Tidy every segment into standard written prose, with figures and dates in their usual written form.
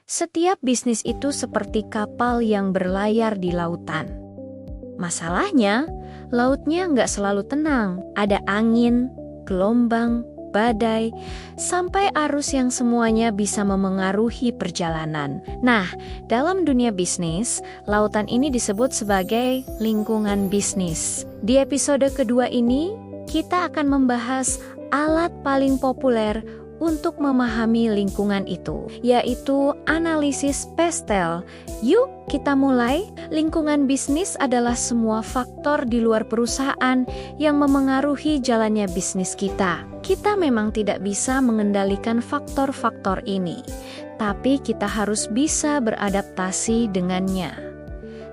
Setiap bisnis itu seperti kapal yang berlayar di lautan. Masalahnya, lautnya nggak selalu tenang. Ada angin, gelombang, badai, sampai arus yang semuanya bisa memengaruhi perjalanan. Nah, dalam dunia bisnis, lautan ini disebut sebagai lingkungan bisnis. Di episode kedua ini, kita akan membahas alat paling populer untuk memahami lingkungan itu, yaitu analisis PESTEL. Yuk, kita mulai. Lingkungan bisnis adalah semua faktor di luar perusahaan yang memengaruhi jalannya bisnis kita. Kita memang tidak bisa mengendalikan faktor-faktor ini, tapi kita harus bisa beradaptasi dengannya.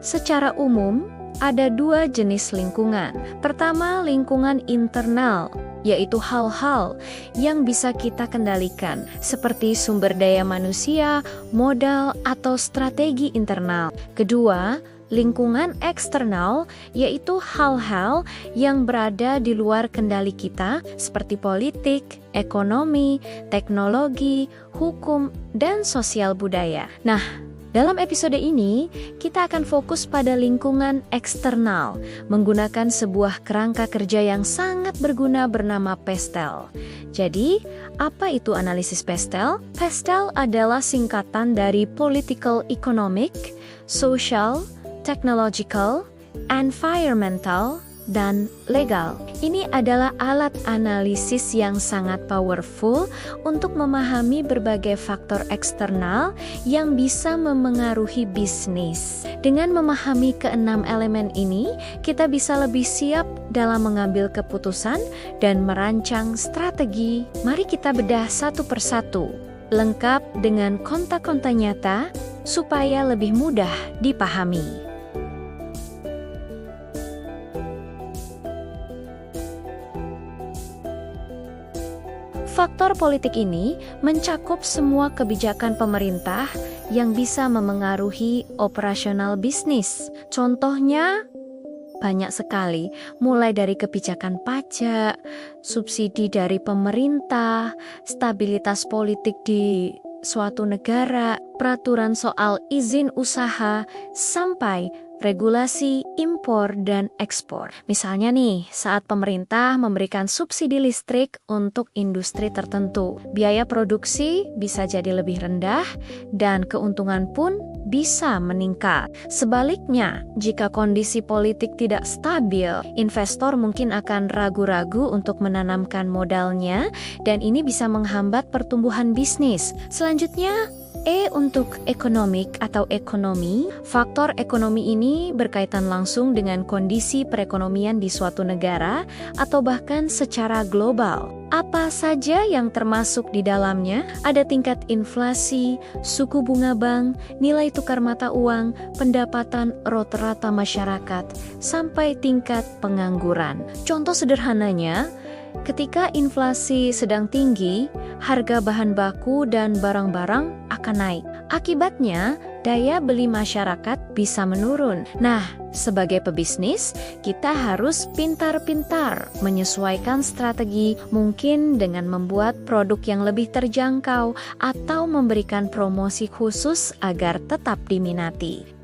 Secara umum, ada dua jenis lingkungan. Pertama, lingkungan internal, yaitu hal-hal yang bisa kita kendalikan, seperti sumber daya manusia, modal, atau strategi internal. Kedua, lingkungan eksternal, yaitu hal-hal yang berada di luar kendali kita, seperti politik, ekonomi, teknologi, hukum, dan sosial budaya. Nah, dalam episode ini, kita akan fokus pada lingkungan eksternal, menggunakan sebuah kerangka kerja yang sangat berguna bernama PESTEL. Jadi, apa itu analisis PESTEL? PESTEL adalah singkatan dari Political Economic, Social, Technological, Environmental, dan legal. Ini adalah alat analisis yang sangat powerful untuk memahami berbagai faktor eksternal yang bisa memengaruhi bisnis. Dengan memahami keenam elemen ini, kita bisa lebih siap dalam mengambil keputusan dan merancang strategi. Mari kita bedah satu persatu, lengkap dengan kontak-kontak nyata supaya lebih mudah dipahami. Faktor politik ini mencakup semua kebijakan pemerintah yang bisa memengaruhi operasional bisnis. Contohnya, banyak sekali, mulai dari kebijakan pajak, subsidi dari pemerintah, stabilitas politik di suatu negara, peraturan soal izin usaha, sampai regulasi impor dan ekspor. Misalnya nih, saat pemerintah memberikan subsidi listrik untuk industri tertentu, biaya produksi bisa jadi lebih rendah dan keuntungan pun bisa meningkat. Sebaliknya, jika kondisi politik tidak stabil, investor mungkin akan ragu-ragu untuk menanamkan modalnya dan ini bisa menghambat pertumbuhan bisnis. Selanjutnya, untuk ekonomik atau ekonomi. Faktor ekonomi ini berkaitan langsung dengan kondisi perekonomian di suatu negara atau bahkan secara global. Apa saja yang termasuk di dalamnya? Ada tingkat inflasi, suku bunga bank, nilai tukar mata uang, pendapatan rata-rata masyarakat, sampai tingkat pengangguran. Contoh sederhananya, ketika inflasi sedang tinggi, harga bahan baku dan barang-barang akan naik. Akibatnya, daya beli masyarakat bisa menurun. Nah, sebagai pebisnis, kita harus pintar-pintar menyesuaikan strategi, mungkin dengan membuat produk yang lebih terjangkau atau memberikan promosi khusus agar tetap diminati.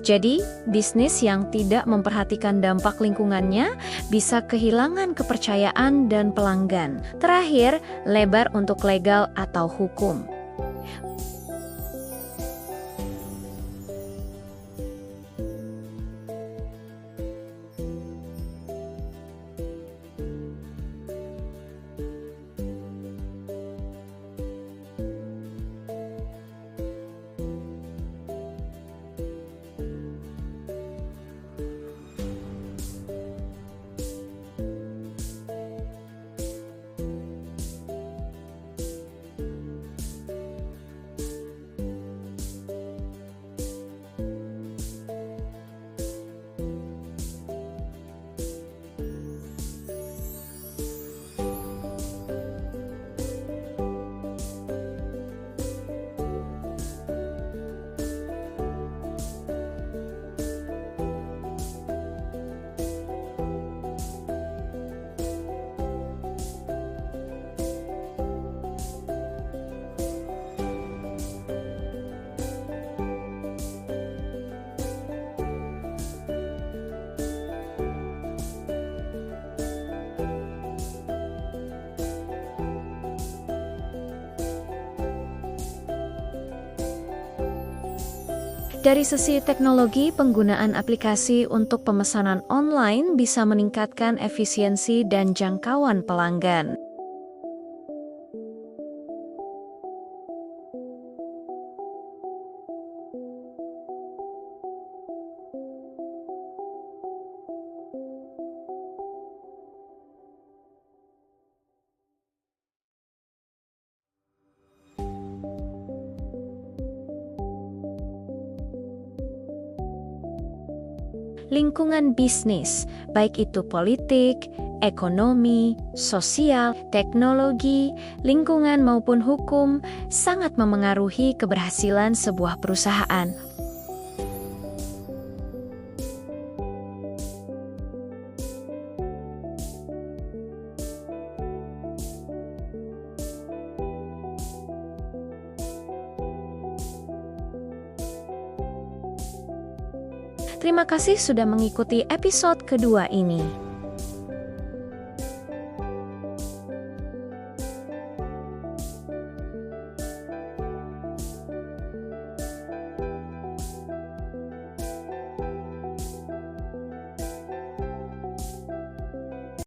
Jadi, bisnis yang tidak memperhatikan dampak lingkungannya bisa kehilangan kepercayaan dan pelanggan. Terakhir, lebar untuk legal atau hukum. Dari sisi teknologi, penggunaan aplikasi untuk pemesanan online bisa meningkatkan efisiensi dan jangkauan pelanggan. Lingkungan bisnis, baik itu politik, ekonomi, sosial, teknologi, lingkungan maupun hukum, sangat memengaruhi keberhasilan sebuah perusahaan. Terima kasih sudah mengikuti episode kedua ini.